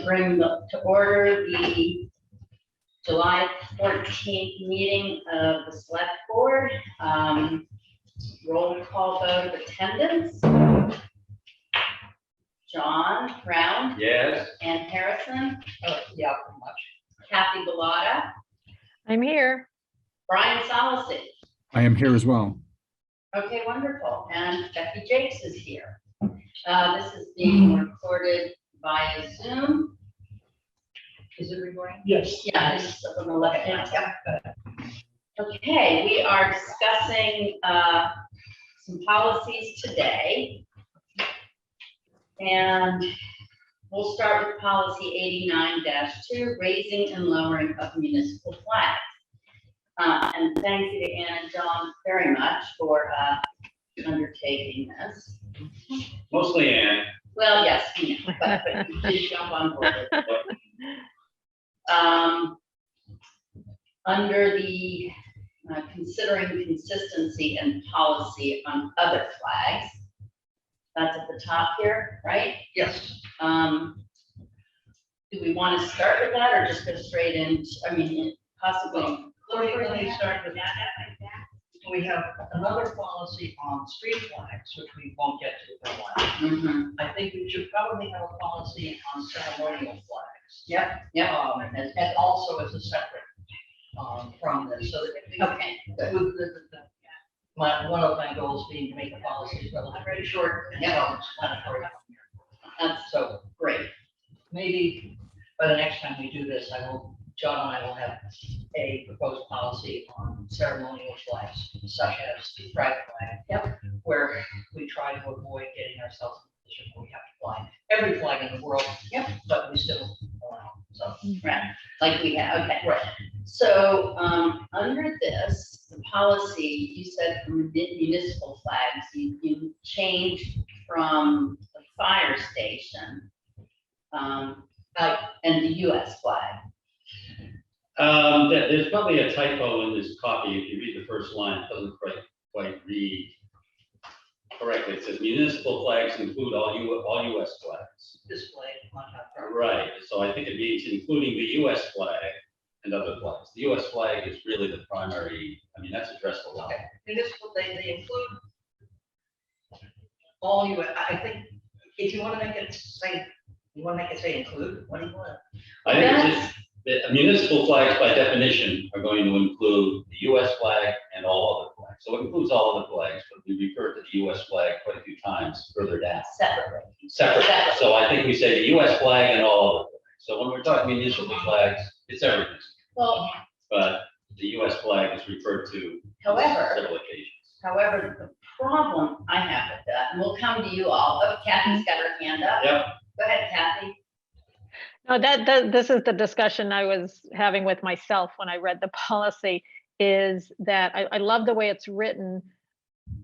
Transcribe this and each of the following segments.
bring to order the July 14th meeting of the Select Board. Roll call vote of attendance. John Brown. Yes. Ann Harrison. Yeah, pretty much. Kathy Bellata. I'm here. Brian Solacey. I am here as well. Okay, wonderful. And Becky Jakes is here. This is being recorded via Zoom. Is it recording? Yes. Yeah, it's up on the left hand side. Okay, we are discussing some policies today. And we'll start with policy 89-2, raising and lowering of municipal flags. And thank you to Ann and John very much for undertaking this. Mostly Ann. Well, yes, you know, but you did jump on board. Under the considering consistency and policy on other flags, that's at the top here, right? Yes. Do we want to start with that or just go straight into, I mean, possibly? Let me start with that. We have another policy on street flags, which we won't get to for a while. Mhm. I think we should probably have a policy on ceremonial flags. Yep, yep. And also as a separate from this, so that we. Okay, good. One of my goals being to make the policies relatively short and self-explanatory. That's So great. maybe by the next time we do this, John and I will have a proposed policy on ceremonial flags, such as the pride flag. Yep. Where we try to avoid getting ourselves in a position where we have to fly every flag in the world. Yep. But we still allow, so. Right, like we have, okay. Right. So, under this, the policy, you said for municipal flags, you changed from the fire station, and the US flag. There's probably a typo in this copy. If you read the first line, it doesn't quite read correctly. It says municipal flags include all U.S. flags. Displayed on top. Right, so I think it means including the U.S. flag and other flags. The U.S. flag is really the primary, I mean, that's addressed a lot. Okay, municipal, they include all you, I think, if you want to make it say, include, what do you want? I think it's just that municipal flags by definition are going to include the U.S. flag and all other flags. So it includes all other flags, but we refer to the U.S. flag quite a few times further down. Separately. Separate. Separate. So I think we say the U.S. flag and all other flags. So when we're talking municipal flags, it's everything. Well, But the U.S. flag is referred to however, several occasions. the problem I have with that, and we'll come to you all, oh, Kathy's got her hand up. Yep. Go ahead, Kathy. No, this is the discussion I was having with myself when I read the policy, is that I love the way it's written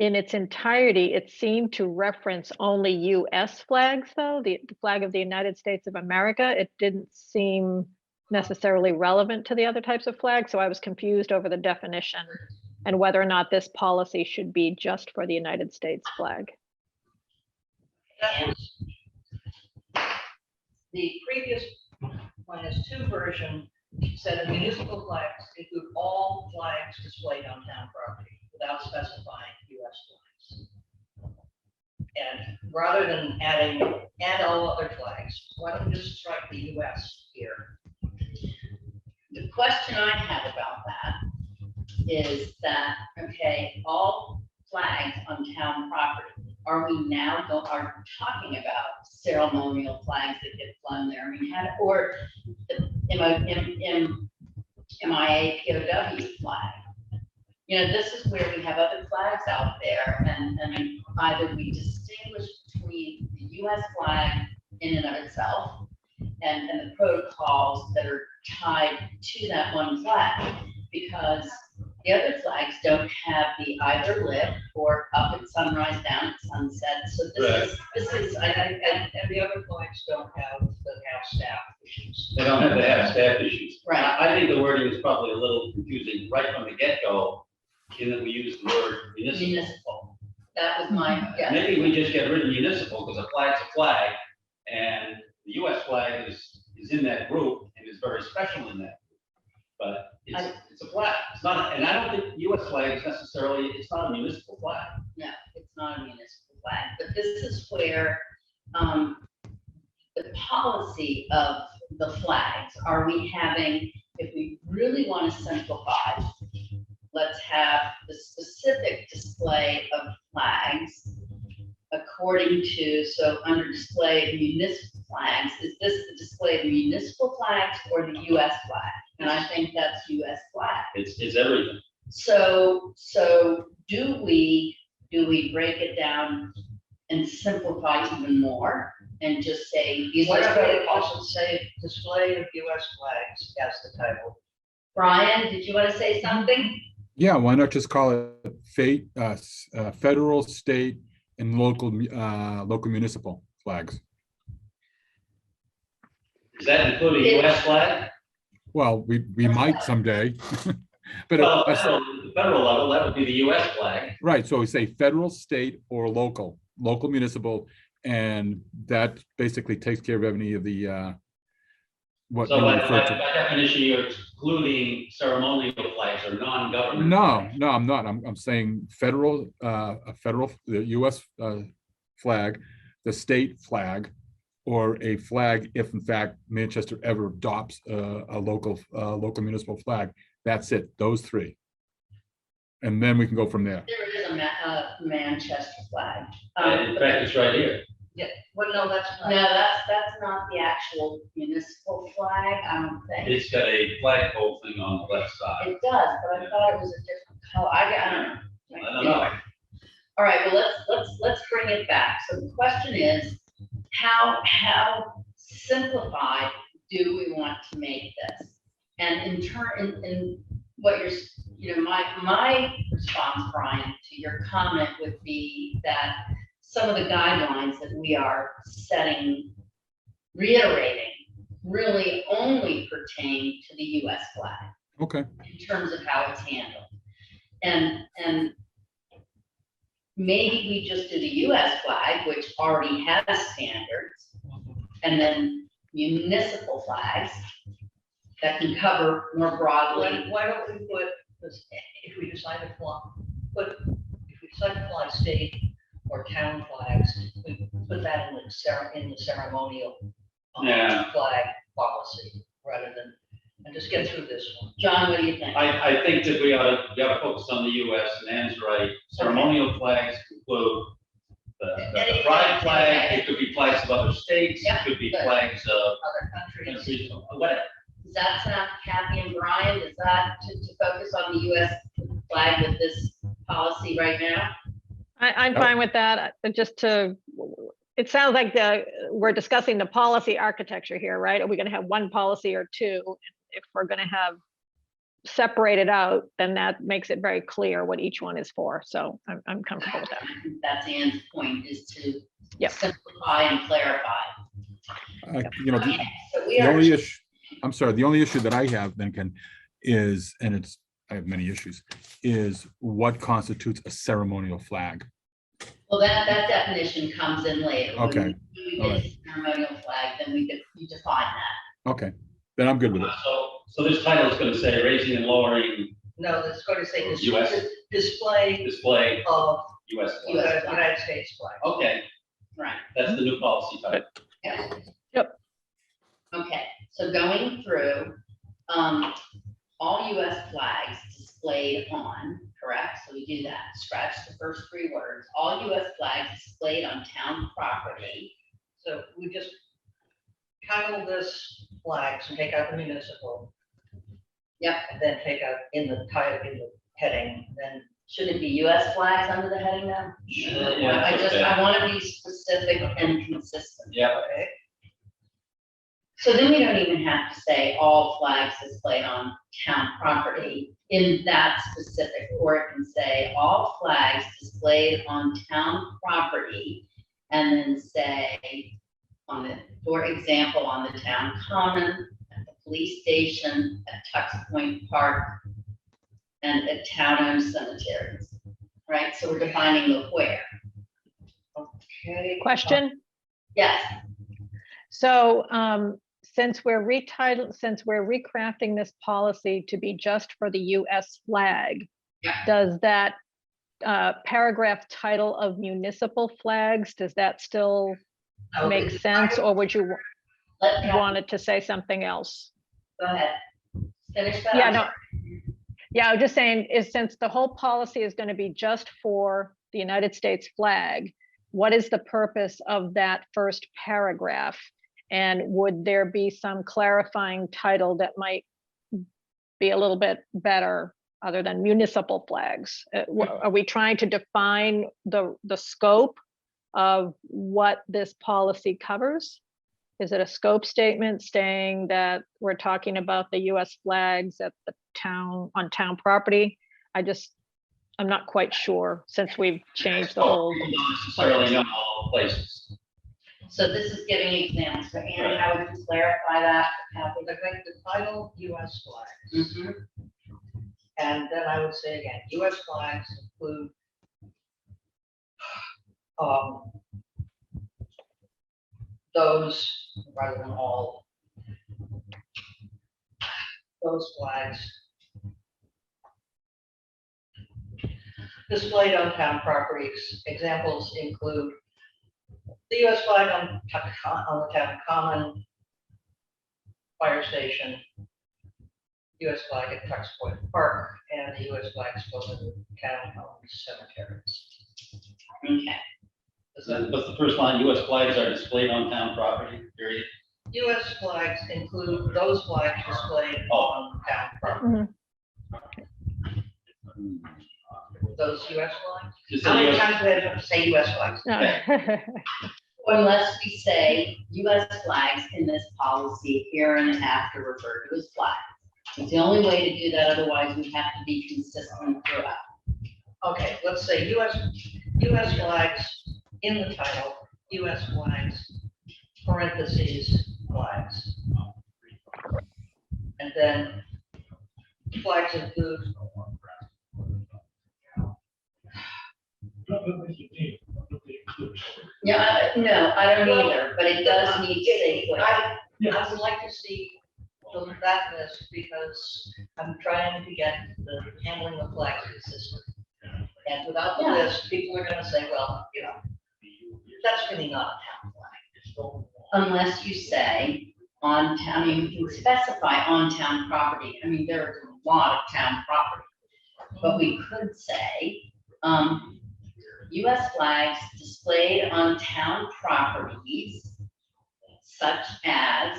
in its entirety. It seemed to reference only US flags, though, the flag of the United States of America. It didn't seem necessarily relevant to the other types of flags. So I was confused over the definition and whether or not this policy should be just for the United States flag. The previous -2 version said the municipal flags include all flags displayed on town property without specifying US flags. And rather than adding and all other flags, why don't we just strike the US here? The question I have about that is that, okay, all flags on town property, are we now are talking about ceremonial flags that get flown there? I mean, or the MIA POW flag? You know, this is where we have other flags out there, and either we distinguish between the US flag in and of itself and the protocols that are tied to that one flag, because the other flags don't have the either lift or up at sunrise, down at sunset. So this is And the other flags don't have staff issues. They don't have to have staff issues. Right. I think the wording is probably a little confusing right from the get-go, in that we use the word municipal. municipal. That was my guess. Maybe we just get rid of municipal because a flag's a flag, and the U.S. flag is is in that group and is very special in that group. But it's a flag. It's not, and I don't think US flag is necessarily, it's not a municipal flag. No, it's not a municipal flag, but this is where, the policy of the flags, are we having, if we really want to simplify, let's have the specific display of flags according to, so under display of municipal flags, is this the display of municipal flags or the US flag? And I think that's US flag. It's everything. So do we break it down and simplify even more and just say, these What are, about it also say display of US flags as the title? Brian, did you want to say something? Yeah, why not just call it federal, state, and local municipal flags? Does that include a US flag? Well, we might someday. But Well, the federal level, that would be the US flag. right, so we say federal, state, or local municipal, and that basically takes care of any of the what So you by refer to. definition, you're excluding ceremonial flags or non-government. No, I'm not. I'm saying federal, the US flag, the state flag, or a flag if in fact Manchester ever adopts a local municipal flag. That's it, those three. And then we can go from there. There is a Manchester flag. In fact, it's right here. Yeah, well, no, that's No, not. that's not the actual municipal flag, I don't think. It's got a flagpole thing on the left side. It does, but I thought it was a different color. I don't know. I don't know. All right, well, let's bring it back. So the question is, how simplified do we want to make this? And in what you're, my response, Brian, to your comment would be that some of the guidelines that we are reiterating, really only pertain to the US flag. Okay. In terms of how it's handled. And maybe we just do the US flag, which already has standards, and then municipal flags that can cover more broadly. Why don't we put this, if we decide to fly state or town flags, we put that in the ceremonial Yeah. flag policy rather than, and just get through this one. John, what do you think? I think that we ought to focus on the US, and Ann's right. Ceremonial flags include the pride flag, it could be flags of other states, it could be flags of Other countries. countries, whatever. Does that sound, Kathy and Brian, is that to focus on the US flag with this policy right now? I'm fine with that. It sounds like we're discussing the policy architecture here, right? Are we going to have one policy or two? If we're going to have separated out, then that makes it very clear what each one is for. So I'm comfortable with that. I think that's Ann's point, is to Yep. simplify and clarify. The So we the are, only issue, I'm sorry, the only issue that I have then is, and I have many issues, is what constitutes a ceremonial flag? well, that definition comes in later. When Okay. we All get right. a ceremonial flag, then you define that. Okay, then I'm good with it. So this title is going to say raising and lowering No, that's going to say US. display display of US flag. US flag. United States flag. Okay, Right. that's the new policy title. Yeah. Yep. Okay, so going through, all US flags displayed on, correct? So we do that, scratch the first three words. All US flags displayed on town property. So we just title this flags and take out the municipal. Yep. And then take out in the title, in the heading, then. Should it be US flags under the heading now? Yeah, I want to be specific and consistent. Yeah, Okay. So then we don't even have to say all flags displayed on town property in that specific, or it can say all flags displayed on town property, and then say for example, on the town common, at the police station, at Tux Point Park, and at town-owned cemeteries, right? So we're defining the where. Okay. Question? Yes, So since we're recrafting this policy to be just for the US flag, Yeah. does that paragraph title of municipal flags, does that still No, make the sense, title- or would you Let Kathy want it to say something else? go ahead. Finish that. Yeah, I'm no. sorry. Yeah, I was just saying, is since the whole policy is going to be just for the United States flag, what is the purpose of that first paragraph? And would there be some clarifying title that might be a little bit better other than municipal flags? Are we trying to define the scope of what this policy covers? Is it a scope statement saying that we're talking about the US flags at the town, on town property? I'm not quite sure, since we've changed the whole. We don't necessarily know all places. So this is giving examples. So Annie, how would you clarify that? Kathy? Would I make the title US flags? Mhm. And then I would say again, US flags include those, rather than all, those flags displayed on town properties. Examples include the US flag on the town common, fire station, US flag at Tux Point Park, and the US flags both in town-owned cemeteries. Okay. Is that- What's the first line? US flags are displayed on town property, period. US flags include those flags displayed on town property. Mhm. Those US flags? Just How say many US times do I have to say US flags? No. Unless we say US flags in this policy here and after referred to as flags. It's the only way to do that, otherwise we have to be consistent throughout. Okay, let's say US flags in the title, US flags, parentheses, flags. And then flags include, Yeah, no, I don't either, but it does need to say flag. I would like to see that list because I'm trying to get the handling of flags consistent. And without the Yeah. list, people are gonna say, well, that's really not a town flag. Unless you say on town, you can specify on town property. I mean, there's a lot of town property. But we could say, US flags displayed on town properties such as,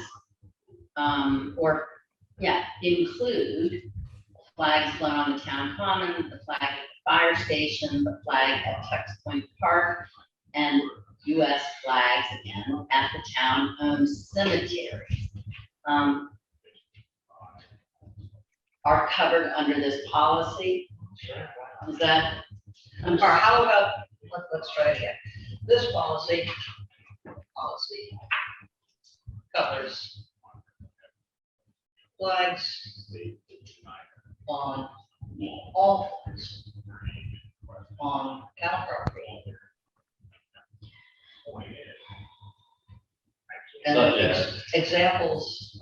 include flags flown on the town common, the flag at the fire station, the flag at Tux Point Park, and US flags again at the town-owned cemeteries. Are covered under this policy. Is that? Or how about, let's try it again. This policy covers flags on all flags on town property. And Such then as. examples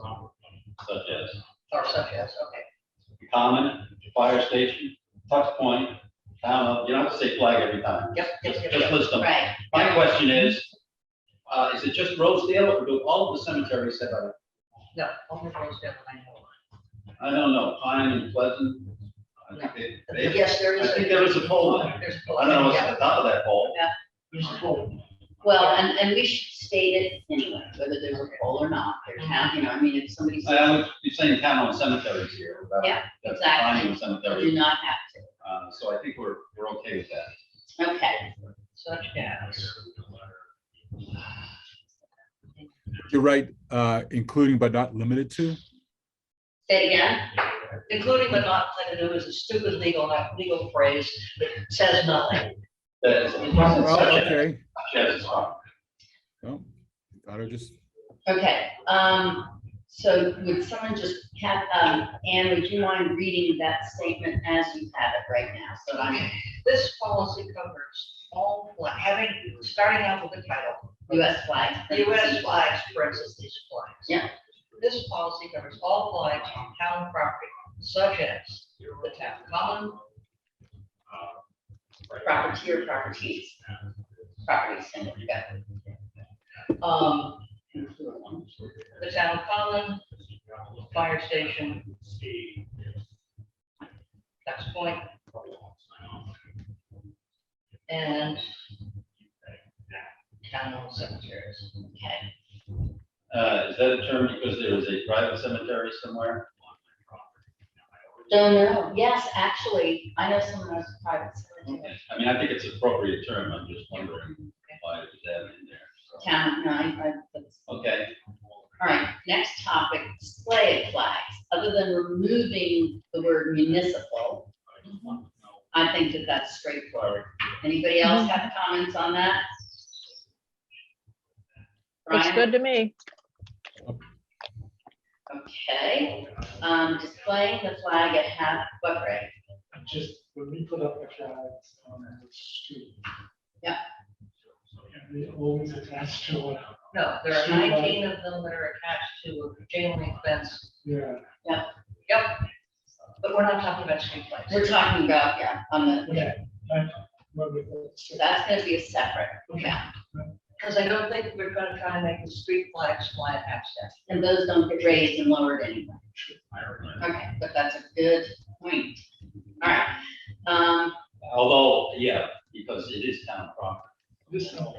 Such as are such as, okay. common, fire station, Tux Point, town, you don't have to say flag every time. Yep, yep, Just yep, just yep. list them. Right. My question is it just Rosedale or do all of the cemeteries have a, No, only those that I know. I don't know, Pine and Pleasant? I think they- Yes, there is. I think there is a pole there. There's a pole. I don't know what's Yeah. at the top of that pole. There's a pole. Well, and we should state it anyway, whether there's a pole or not, there's town, I mean, if somebody says, I would be saying town on cemeteries here. without- Yeah, that's exactly. defining a you cemetery. do not have So I think we're okay with that. to. Okay, Such as. You're right, including but not limited to. say it again. Including but not limited to is a stupid legal phrase that says nothing. That is- Oh, such as- okay. such as is fine. Well, thought I just, Okay, so would someone just have, Anne, would you mind reading that statement as you have it right now? So I'm This policy covers all starting out with the title. US flags. US flags, parentheses, flags. Yeah. this policy covers all flags on town property, such as the town common, Property or properties? Properties, and we got the town common, fire station. That's point. And town cemeteries. Okay. Is that a term because there is a private cemetery somewhere? Don't know. Yes, actually, I know someone has a private cemetery. Okay. I mean, I think it's an appropriate term. I'm just wondering why it was added in there. So. Town, no, that's. Okay. All right, next topic, display of flags. Other than removing the word municipal, I think that that's straightforward. Anybody else have comments on that? Looks Brian? good to me. Okay, displaying the flag at half, what, Ray? Just when we put up the flags on the street. Yeah. They always attached to it. No, there are Street 19 of them that are attached to a chain link fence. Yeah. Yep. But we're not talking about street lights. We're talking about, yeah, on the, Okay. so that's gonna be a separate, yeah. Because I don't think we're gonna try and make the street flags fly at half staff. And those don't get raised and lowered anyway. Okay, but that's a good point. All right, Although, yeah, because it is town property, This one.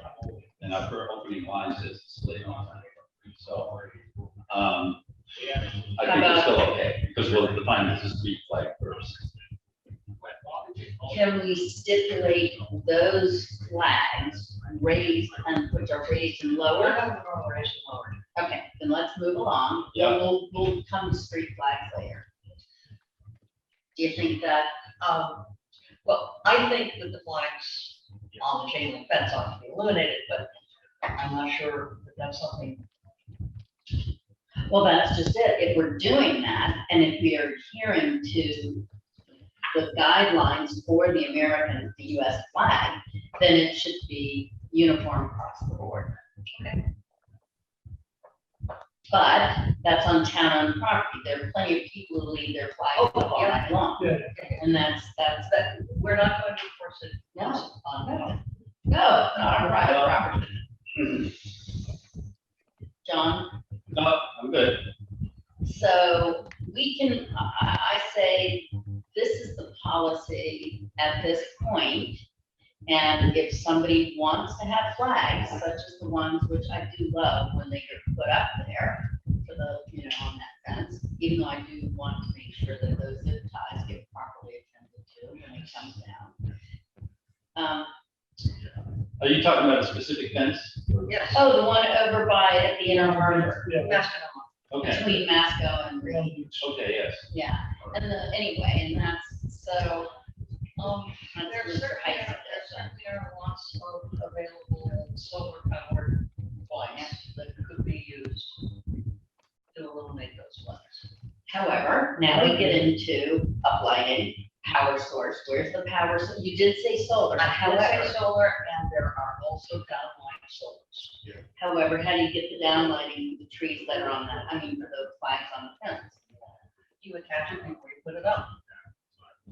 and our current opening line says displayed on town property. So, Yeah. I think it's still okay, because we'll define this as street flag first. can we stipulate those flags raised and which are raised and We're lowered? not gonna raise and lower. Okay, then let's move along. Yeah. We'll come to street flags later. Do you think that, Well, I think that the flags on the chain link fence ought to be eliminated, but I'm not sure that that's something. well, that's just it. If we're doing that, and if we are adhering to the guidelines for the the US flag, then it should be uniform across the board. But that's on town property. There are plenty of people who leave their flags up all night long. Yeah. And that's, That, we're not going to force it. No. On that. no, not on private property. John? No, I'm good. So we can, I say, this is the policy at this point. And if somebody wants to have flags, such as the ones which I do love when they get put up there for the, on that fence, even though I do want to make sure that those zip ties get properly attended to when it comes down. Are you talking about a specific fence? Yes. Oh, the one over by at the Inner Harbor, Yeah. Mascanoma. Okay, between Masco and Reed. okay, yes. Yeah, and anyway, and that's, so, that's There Mr. certainly Heights are, up there. there are lots of available solar powered flags that could be used to eliminate those flags. However, now we get into uplighting, power source. Where's the power? You did say solar, I would however, say solar, and there are also downline solars. however, how do you get the downlighting for the trees that are on that, for the flags on the fence? You attach it before you put it up.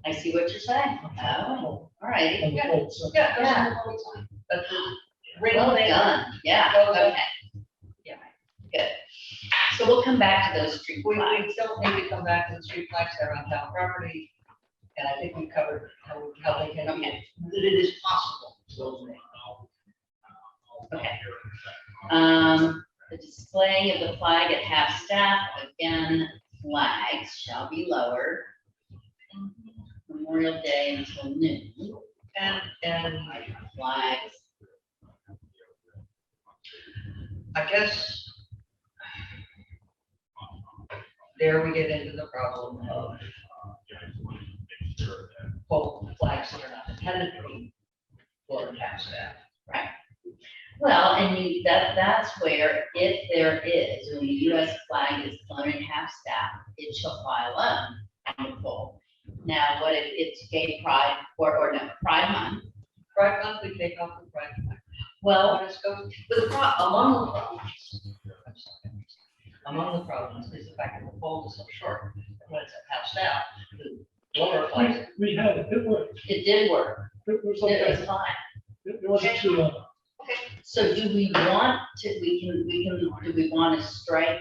I see what you're saying. Oh, all right. On the whole, so- Yeah, it goes Yeah. on the whole time. But the ring Well thing, done. Yeah, Goes up. okay. Yeah. Good. So we'll come back to those street we flags. still need to come back to the street flags that are on town property. And I think we covered how they can, Okay. that it is possible. to eliminate. Okay. The displaying of the flag at half-staff, again, flags shall be lowered. Memorial Day until noon. And Flags, I guess there we get into the problem of quote flags that are not intended to be for town staff. right. Well, and that's where, if there is, when the US flag is flown at half-staff, it shall fly alone on the pole. Now, what if it's gay pride or no, Pride Month? Pride month, we take off the pride flag. Well, Let's go. among the problems, among the problems is the fact that the pole is so short. When it's passed out, the lower flags, We had it, it worked. It did work. It was It okay. was fine. It wasn't too long. So do we want to, do we want to strike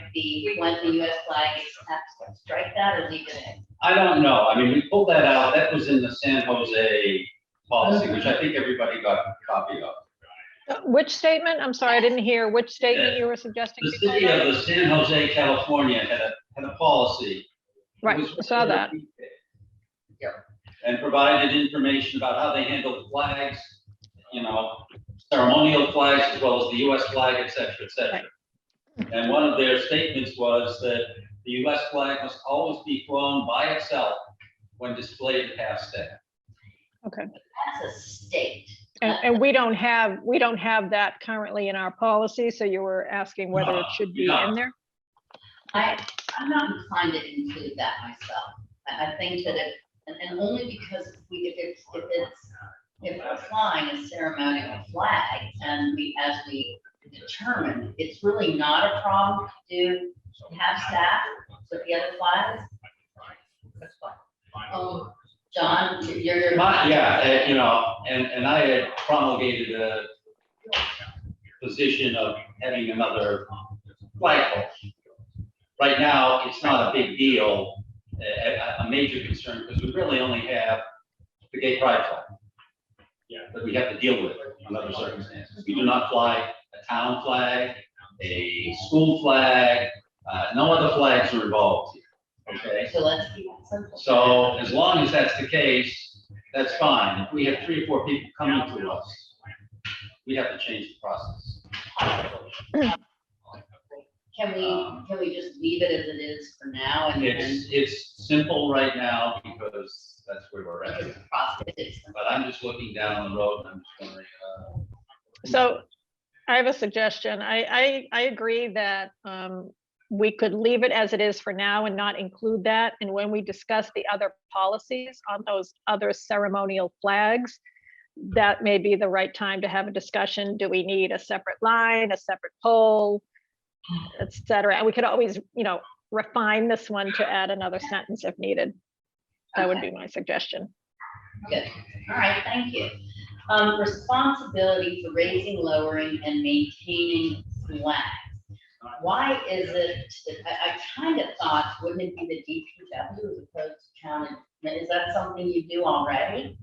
when the US flag is tapped, strike that or leave it in? I don't know. I mean, we pulled that out. That was in the San Jose policy, which I think everybody got a copy of. Which statement? I'm sorry, I didn't hear which statement you were suggesting. The we pull city out? of the San Jose, California had a policy. It Right, was I saw that. And provided information about how they handle flags, you know, ceremonial flags as well as the US flag, et cetera, et cetera. And one of their statements was that the US flag must always be flown by itself when displayed at half-staff. Okay. That's a state. And we don't have that currently in our policy, so you were asking whether it should be in there? I'm not inclined to include that myself. I think that and only because if we're flying a ceremonial flag and as we determined, it's really not a problem to have staff with the other flags. that's fine. John, you're. Yeah, you know, and I had promulgated a position of having another flagpole. Right now, it's not a big deal, a major concern, because we really only have the gay pride flag. Yeah. That we have to deal with in other circumstances. We do not fly a town flag, a school flag, no other flags are involved here, okay? So let's keep it simple. So as long as that's the case, that's fine. If we have 3 or 4 people coming to us, we have to change the process. Can we just leave it as it is for now and then? It's simple right now because that's where we're at. Because the process is. But I'm just looking down the road and I'm just wondering, So I have a suggestion. I agree that we could leave it as it is for now and not include that. And when we discuss the other policies on those other ceremonial flags, that may be the right time to have a discussion. Do we need a separate line, a separate pole, et cetera? And we could always, you know, refine this one to add another sentence if needed. That would be my suggestion. Good. All right, thank you. Responsibility for raising, lowering, and maintaining flags. Why is it, I kind of thought, wouldn't it be the DPW as opposed to county? Is that something you do already?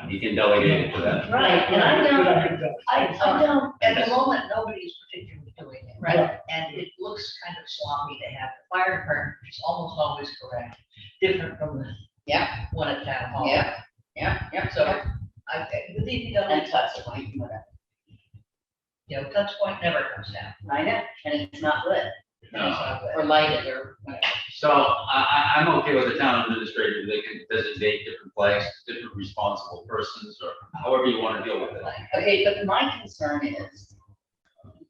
you can delegate it to that. Right, and I don't, I don't, At the moment, nobody's particularly doing it. right, And it looks kind of sloppy to have the fire department, which is almost always correct, different from the yeah, one at town hall. yeah. So the DPW, And touch point, whatever. you know, touch point never comes down. I know, and it's not lit, No. or lighted, or whatever. So I'm okay with the town administrator, they can designate different flags, different responsible persons, or however you want to deal with it. Okay, but my concern is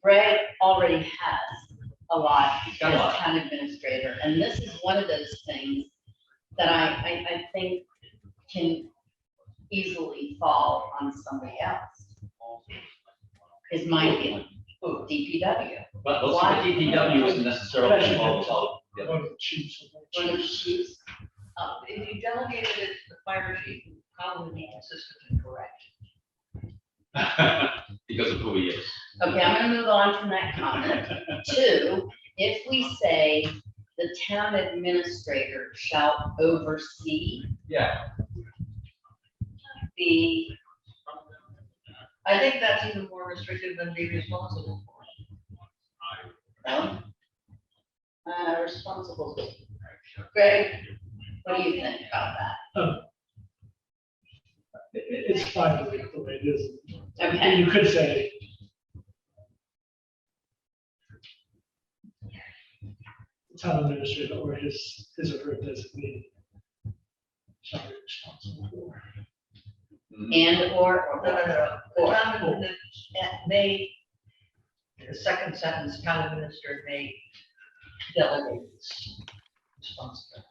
Greg already has a lot He's got a as lot. town administrator, and this is one of those things that I think can easily fall on somebody else. Is my feeling, DPW. But let's see, the DPW isn't necessarily involved with all. One of the chiefs. One of the chiefs. If you delegated it to the fire chief, it would probably be consistent and correct. Because of who he is. Okay, I'm gonna move on from that comment. 2, if we say the town administrator shall oversee Yeah. the, I think that's even more restrictive than be responsible for. responsible. Greg, what do you think about that? It's fine the way it is. Okay. You could say. The town administrator or his or her designee shall be responsible for. And or. The town may, the second sentence, town administrator may delegate this responsibility.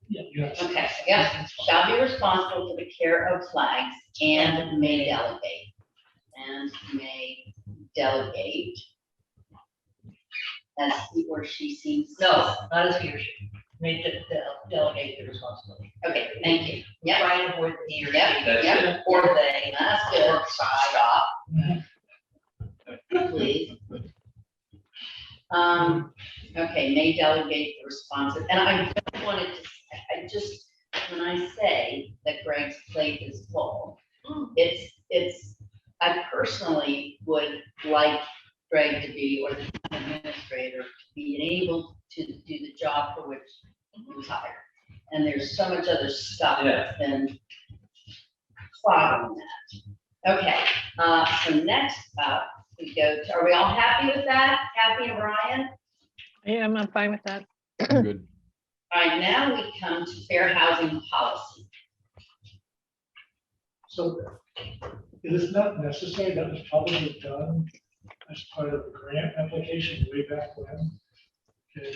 Yeah, yes. Okay, yeah, shall be responsible for the care of flags and may delegate. And may delegate. as he or she seems. No, not as he or she. May delegate the responsibility. Okay, thank you. Yeah, Try and avoid the he or she. Yep, That's yep. Or they. that's good. Stop. Please. Okay, may delegate the responsibility, and I just wanted to, when I say that Greg's plate is full, it's, I personally would like Greg to be, or the town administrator, to be able to do the job for which he was hired. And there's so much other stuff that's been clogging that. Okay, so next up, we go to, are we all happy with that? Kathy and Brian? Yeah, I'm fine with that. I'm good. All right, now we come to fair housing policy. So it is not necessary, that was probably done as part of a grant application way back when. And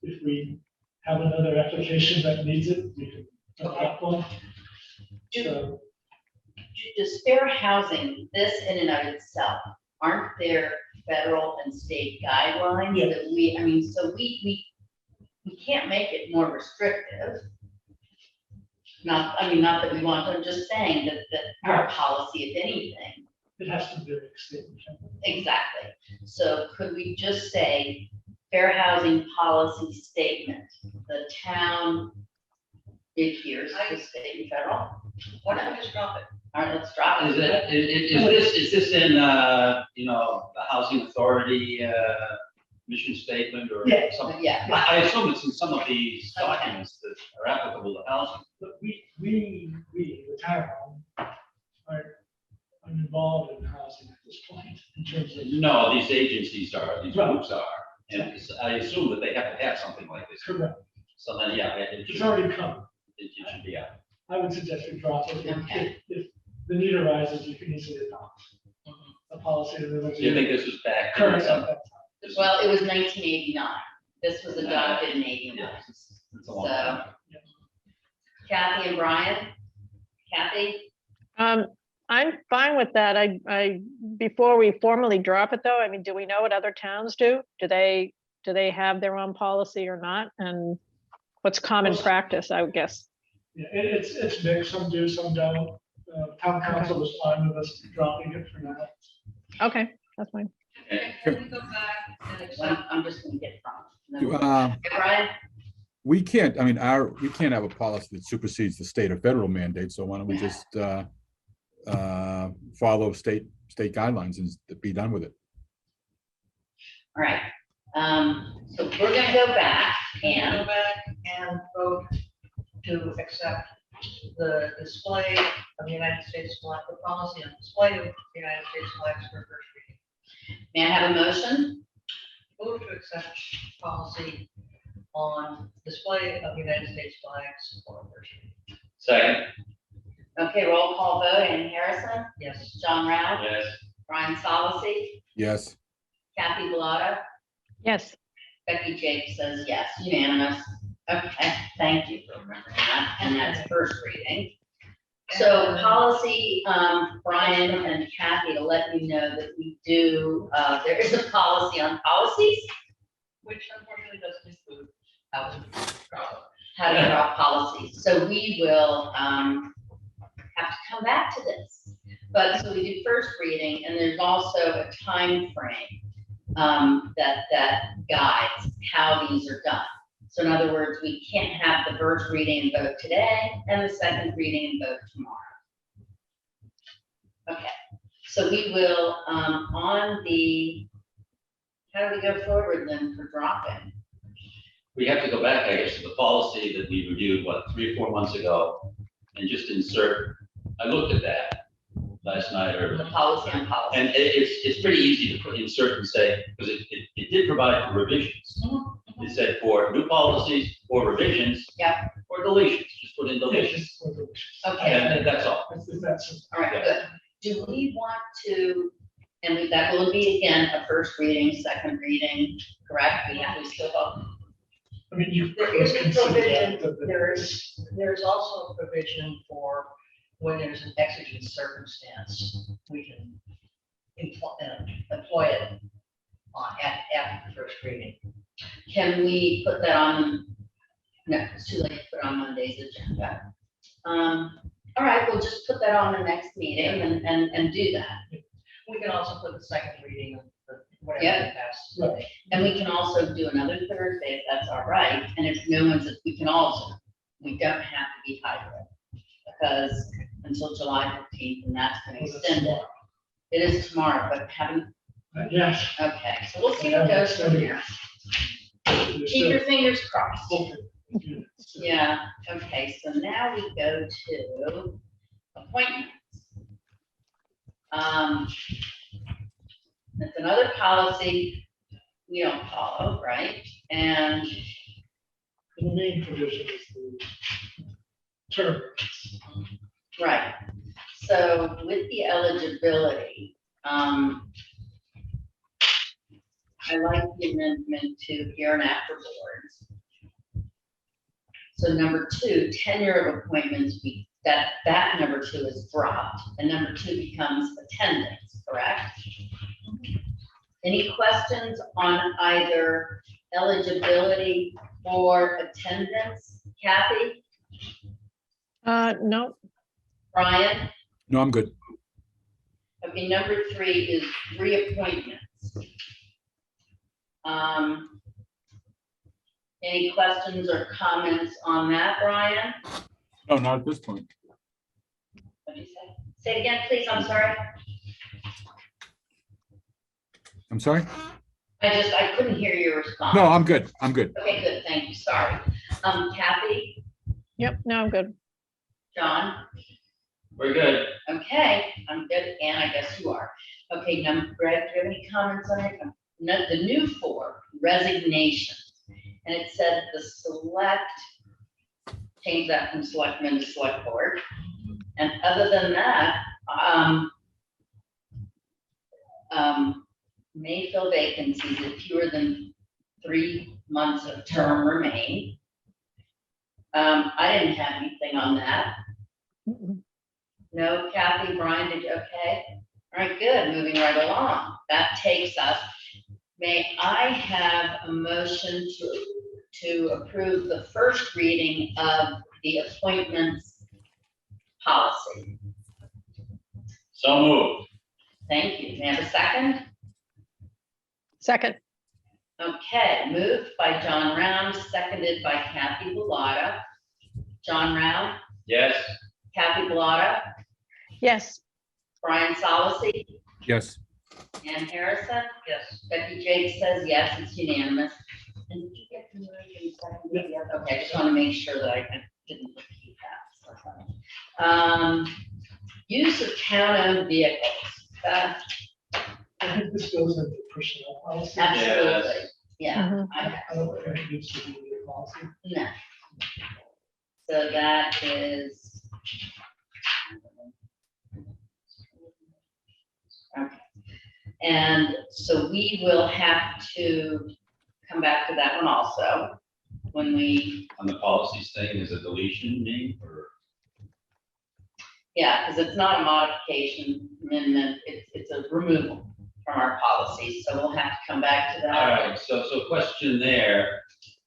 if we have another application that needs it, we can adopt one. So, Does fair housing, this in and of itself, aren't there federal and state guidelines Yeah. that we, I mean, so we can't make it more restrictive. Not, I mean, not that we want, I'm just saying that our policy, if anything, it has to be a statement. exactly. So could we just say, fair housing policy statement, the town adheres to state and federal? Why don't we just drop it? All right, let's drop Is it. is this in, you know, the housing authority, mission statement or Yeah. something? Yeah, I assume it's in some of these documents that are applicable to housing. But we, the town, are involved in housing at this point in terms of. No, these agencies are, these Right. groups are, and I assume that they have to have something like this. Correct. So then, yeah, it It's should, already come. it should be out. I would suggest we drop it. Okay. If the need arises, you can easily adopt a policy. That Do you think this was back? in current some- at that time. well, it was 1989. This was adopted in 81. Yeah, it's a long time. Kathy and Brian? Kathy? I'm fine with that. Before we formally drop it though, I mean, do we know what other towns do? Do they have their own policy or not? And what's common practice, I would guess? Yeah, it's mixed, some do, some don't. Town council was fine with us dropping it for now. Okay, that's fine. Okay. Can we go back and accept? I'm just gonna get from. Brian? We can't have a policy that supersedes the state or federal mandate, so why don't we just follow state guidelines and be done with it? All right. So we're gonna go back And go and, back and vote to accept the display of the United States flag, the policy on display of the United States flags for first reading. may I have a motion? Move to accept policy on display of United States flags for first reading. Second, Okay, roll call vote. Ann Harrison, Yes. John Round, yes. Brian Solacey, Yes, Kathy Bellata, Yes, Becky Jake says yes, unanimous. Okay, thank you for remembering that, and that's first reading. So policy, Brian and Kathy, to let you know that we do, there is a policy on policies, Which unfortunately doesn't include housing. how to draw policies. So we will, have to come back to this. But so we do first reading, and there's also a time frame that guides how these are done. So in other words, we can't have the first reading and vote today and the second reading and vote tomorrow. Okay, so we will, on the, how do we go forward then for dropping? We have to go back, I guess, to the policy that we reviewed, 3 or 4 months ago, and just insert, I looked at that last night, The policy on policy. and it's pretty easy to put insert and say, because it did provide for revisions. It said for new policies or revisions. Yep. Or deletions, just put in deletions, Okay, and that's all. all right, good. Do we want to, and that will be again, a first reading, second reading, correct? We still vote. I mean, you. There is a provision, Consider that there's also a provision for when there's an exigent circumstance, we can employ it after the first reading. Can we put that on? No, it's too late to put on Monday's agenda. All right, we'll just put that on the next meeting and do that. We can also put the second reading of whatever Yeah. we pass. Right. And we can also do another Thursday if that's all right. And if no one's, we can also, we don't have to be hybrid. Because until July 15th, and that's gonna extend it. It is tomorrow, but haven't, Yes. okay, so we'll see what goes from here. Keep your fingers crossed. Yeah, okay, so now we go to appointments. That's another policy we don't follow, right? And The main provision is the term. right, so with the eligibility, I like the amendment to here and after boards. So number 2, tenure of appointments, that number 2 is dropped, and number 2 becomes attendance, correct? Any questions on either eligibility or attendance? Kathy, No, Brian? No, I'm good. Okay, number 3 is reappointments. Any questions or comments on that, Brian? No, not at this point. What did you say? Say it again, please, I'm sorry. I'm sorry? I couldn't hear your response. No, I'm good. I'm good. Okay, good, thank you, sorry. Kathy, yep, no, I'm good. John? We're good. Okay, I'm good, and I guess you are. Okay, now, Greg, do you have any comments on it? No, the new 4, resignations. And it said the select, change that from selectmen to select board. And other than that, may fill vacancies if fewer than 3 months of term remain. I didn't have anything on that. Mm-mm. No, Kathy, Brian, did you, okay? All right, good, moving right along. That takes us, may I have a motion to approve the first reading of the appointments policy? So moved. Thank you. May I have a second? Second, Okay, moved by John Round, seconded by Kathy Bellata. John Round, Yes. Kathy Bellata, yes, Brian Solacey, Yes. Ann Harrison. Yes. Becky Jake says yes, it's unanimous. And did you get the moved and seconded? Yes. Okay, I just want to make sure that I didn't repeat that. Use of town-owned vehicles. I think this goes into personnel policy. Absolutely, yeah. Mhm. I don't think it needs to be in the policy. No. So that is. Okay. And so we will have to come back to that one also, when we, On the policies thing, is a deletion name or? yeah, because it's not a modification amendment, it's a removal from our policy, so we'll have to come back to All that. right, so question there,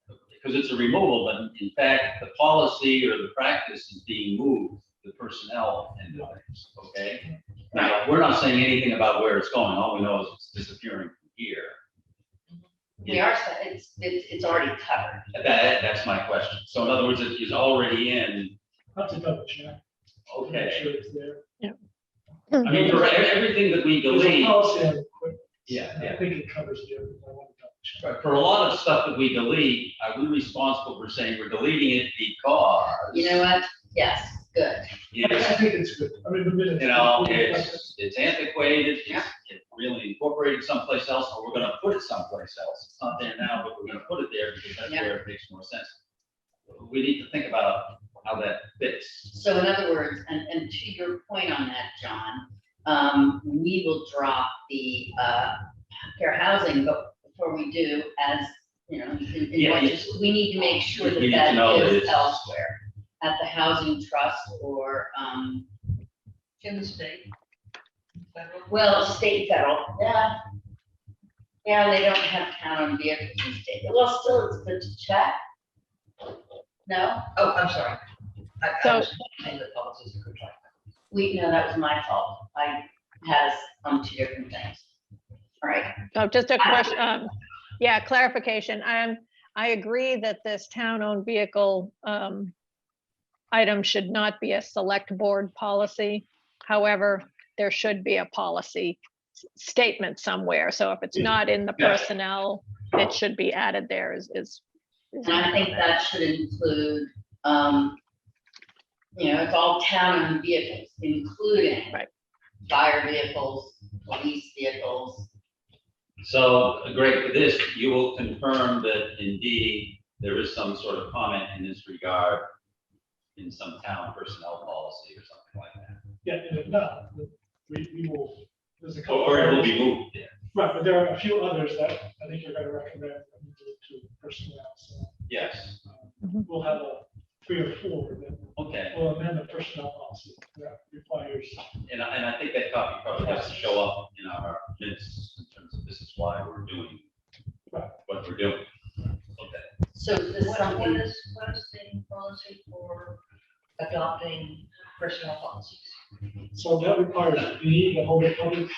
because it's a removal, but in fact, the policy or the practice is being moved, the personnel and the things, okay? Now, we're not saying anything about where it's going, all we know is it's disappearing from here. We are, it's already covered. That's my question. So in other words, it is already in, I'll have to double check. Make okay. sure it's there. I mean, for everything that we There's a delete, policy on it, but yeah, I yeah. think it covers it, but I want to double check. But for a lot of stuff that we delete, are we responsible for saying we're deleting it because? You know what? Yes, good. I It's, think it's good. I mean, the minutes. you know, it's antiquated, it's really incorporated someplace else, or we're gonna put it someplace else. It's not there now, but we're gonna put it there because that's Yeah. where it makes more sense. We need to think about how that fits. So in other words, and to your point on that, John, we will drop the fair housing, but before we do, as, you know, we need to make sure We that need to that know that is it's- elsewhere, at the housing trust or, In the state. Federal. well, state, federal, yeah. Yeah, they don't have town-owned vehicles in state. Well, still, it's good to check. No, Oh, I'm sorry. I So- was saying the policies are good. no, that was my fault. I had us on two different things. All right, So just a question, yeah, clarification. I agree that this town-owned vehicle item should not be a select board policy. However, there should be a policy statement somewhere. So if it's not in the Yeah. personnel, it should be added there is and I think that should include, it's all town-owned vehicles, including Right. fire vehicles, police vehicles. So, Greg, for this, you will confirm that indeed there is some sort of comment in this regard in some town personnel policy or something like that. Yeah, and if not, we will, there's a couple. Or it will others- be moved there. Right, but there are a few others that I think you're gonna recommend that we do to personnel, so. Yes, We'll have 3 or 4 that okay. will amend the personnel policy that requires. And I think that copy probably has to show up in our minutes in terms of this is why we're doing Right. what we're doing. Okay. So is this What something, is the policy for adopting personnel policies? So that requires me, the whole public,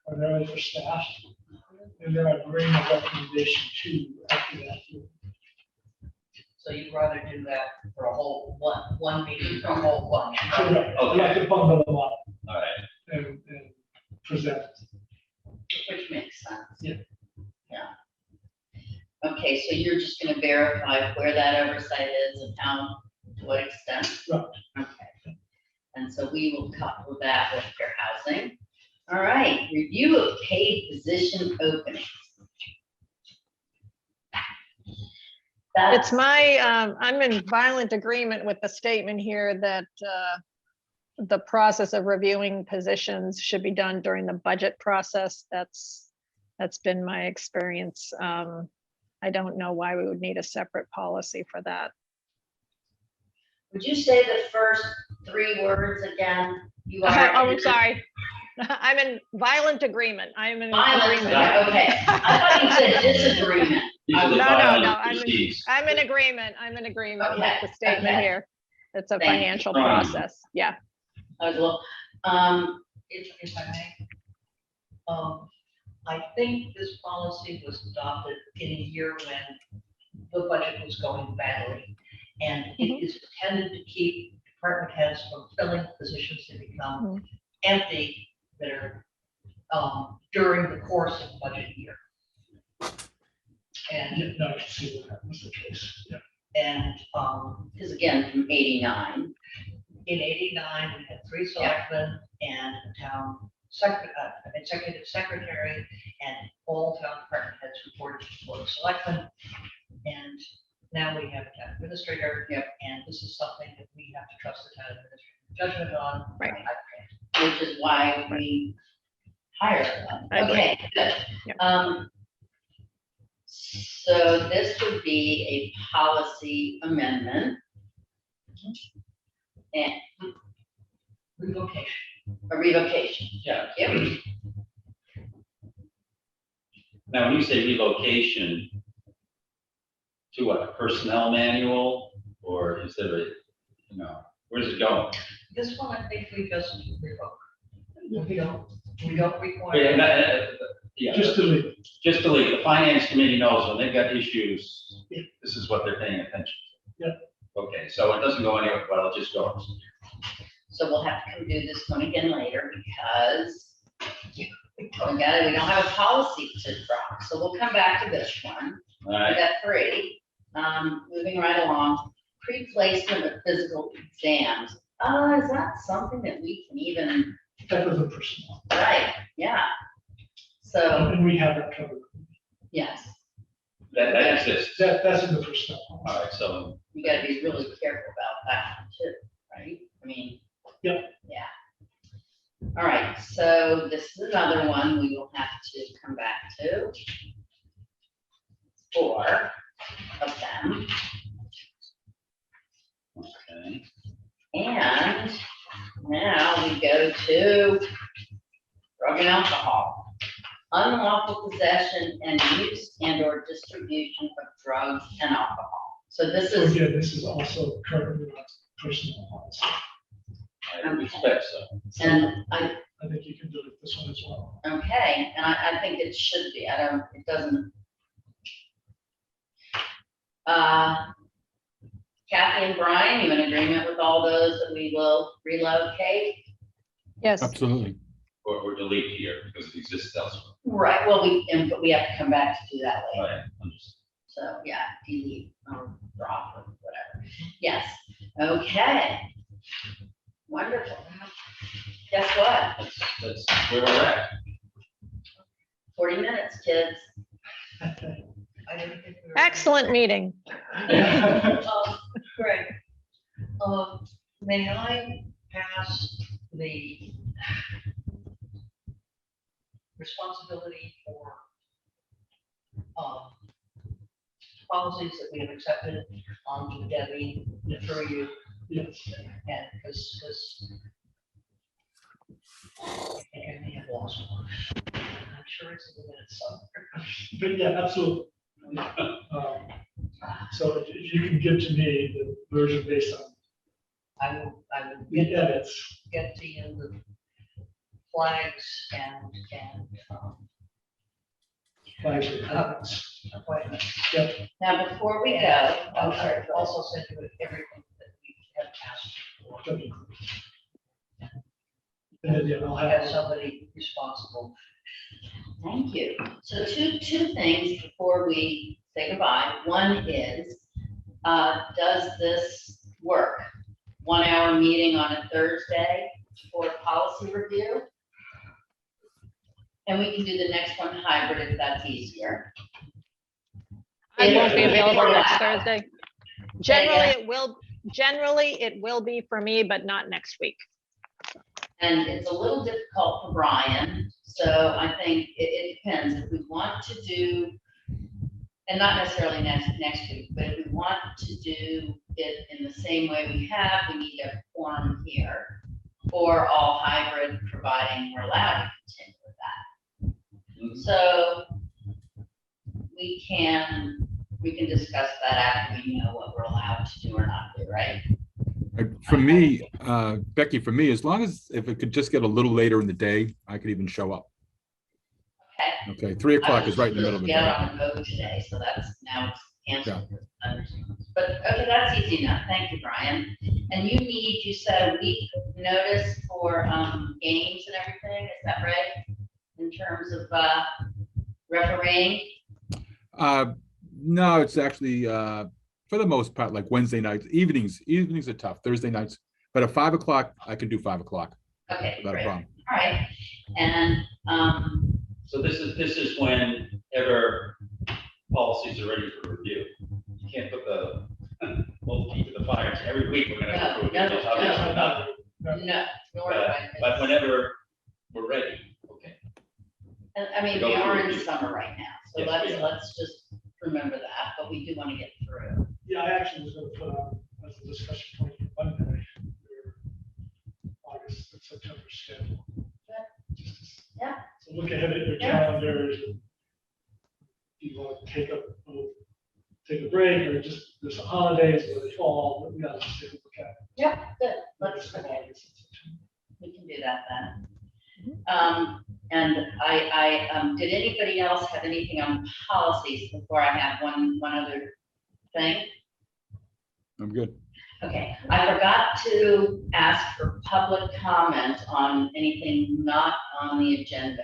primarily for staff. And then I bring a recommendation to after that. So you'd rather do that for a whole one meeting, for a whole bunch? Correct. I like to bundle them up All right. and present. which makes sense? Yeah. Yeah. Okay, so you're just gonna verify where that oversight is and how, to what extent? Right. Okay. And so we will couple that with fair housing. All right, review of paid position openings. It's my, I'm in violent agreement with the statement here that the process of reviewing positions should be done during the budget process. That's been my experience. I don't know why we would need a separate policy for that. Would you say the first 3 words again? You Oh, are. I'm sorry. I'm in violent agreement. I'm in Violent, agreement. okay. I thought you said disagreement. These are the No, violent no, proceeds. I'm in agreement. I'm in agreement with Okay, the statement okay. here. It's a Thank you. financial Right. process. Yeah. I was a little, If I may. I think this policy was adopted in a year when the budget was going badly. And it is intended to keep department heads from filling positions that become empty that are during the course of the budget year. And, Yeah, no, I can see that was the case. Yeah. and because again, from 89. in '89, we had 3 selectmen and a town executive secretary, and all town department heads reported to the board of selectmen. And now we have a town administrator, and this is something that we have to trust the town administrator judgment on. Right. Which is why we hired them. I agree. Okay, good. Yep. So this would be a policy amendment. And Relocation. a revocation. Yeah. Yep. Now, when you say relocation, to what, a personnel manual, or is there a, where's it going? This one, I think we just revoke. We don't require. Yeah, Just delete it. just delete, the finance committee knows when they've got issues, Yeah. this is what they're paying attention to. Yeah. Okay, so it doesn't go anywhere, but it just goes. So we'll have to come do this one again later because we don't have a policy to drop. So we'll come back to this one. All I right, got 3. Moving right along, pre-placement of physical exams. Is that something that we can even, That was the personnel. right, yeah. So, And we have that covered. yes, that exists. That's in the personnel. All right, so, you gotta be really careful about that one too, right? I mean. Yep. Yeah. All right, so this is another one we will have to come back to. 4 of them. okay, And now we go to drug and alcohol. unlawful possession and use and or distribution of drugs and alcohol. So this So is, again, this is also currently not personal policy. I would expect so. So and I, think you can delete this one as well. okay, and I think it should be, it doesn't. Kathy and Brian, you in agreement with all those that we will relocate? Yes, Absolutely. Or delete here because it exists elsewhere. Right, well, but we have to come back to do that later. Right, understood. So, yeah, delete or drop or whatever. Yes, okay. Wonderful. Guess what? That's where we're at. 40 minutes, kids. I didn't think we were- excellent meeting. Greg, may I pass the responsibility for policies that we have accepted on to Debbie, defer you, Yes. and because I may have lost one. I'm sure it's in the minutes somewhere. But yeah, absolutely. So if you can give to me the version based on I will the edits. get to you the flags and flags and comments. appointments. Yep. Now, before we go, I'll I'm sorry, also send you everything that we have asked for. that'd be great. And then, yeah, I'll Have have, somebody responsible. Thank you. So two things before we say goodbye. One is, does this work? 1 hour meeting on a Thursday for policy review? And we can do the next one hybrid if that's easier. I won't be Yeah. available next Yeah. Thursday. Generally, it will be for me, but not next week. And it's a little difficult for Brian, so I think it depends. If we want to do, and not necessarily next week, but if we want to do it in the same way we have, we need a quorum here, or all hybrid, providing we're allowed to continue with that. So we can discuss that after we know what we're allowed to do or not do, right? For me, Becky, for me, as long as if it could just get a little later in the day, I could even show up. Okay. Okay, 3 o'clock is right in the middle of the Get day. on the go today, so that's now it's canceled. But, okay, that's easy enough. Thank you, Brian. And you said a week notice for, games and everything, is that right? In terms of, refereeing? No, it's actually, for the most part, like Wednesday nights, evenings are tough, Thursday nights, but at 5 o'clock, I can do 5 o'clock, Okay, not a great. problem. All right. And, So this is whenever policies are ready for review. You can't put the both feet to the fire. and say, every week we're gonna have to No, approve it. no, Obviously not. no, nor do I. But whenever we're ready, okay. And, I mean, Go we are through in it. summer right now, so Yes, we are. let's just remember that, but we do want to get through. yeah, I actually was gonna put on as a discussion point for Monday, your August and September schedule. Yeah. So look ahead at your Yeah. calendars. Do you want to take a break or just, there's some holidays or the fall, but we gotta just take a look at it. Yeah, good, let's, August and okay, September. we can do that then. And did anybody else have anything on policies before I have one other thing? I'm good. Okay, I forgot to ask for public comment on anything not on the agenda.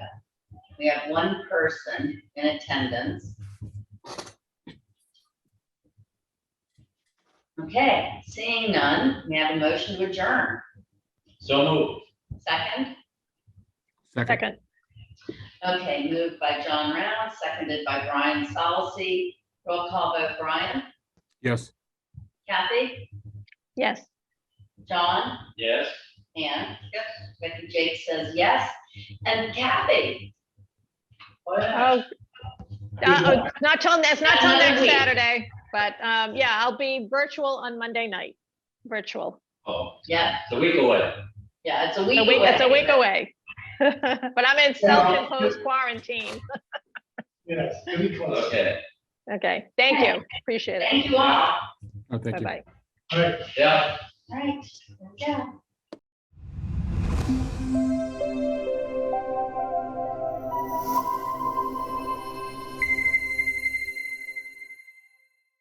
We have one person in attendance. Okay, seeing none, we have a motion to adjourn. So moved. Second? Second, Okay, moved by John Round, seconded by Brian Solacey. Roll call vote, Brian, Yes. Kathy, yes. John, Yes. Ann. Yes. Becky Jake says yes. And Kathy. Oh, it's not till Another next week. Saturday, but yeah, I'll be virtual on Monday night, virtual. Oh, Yeah, it's a week away. yeah, it's a week It's a week away. away. But I'm in self-imposed quarantine. Yes, pretty close. Okay, Okay, thank you. Appreciate it. Thank you all. Oh, thank you. Bye-bye. All right. yeah. All right, there we go.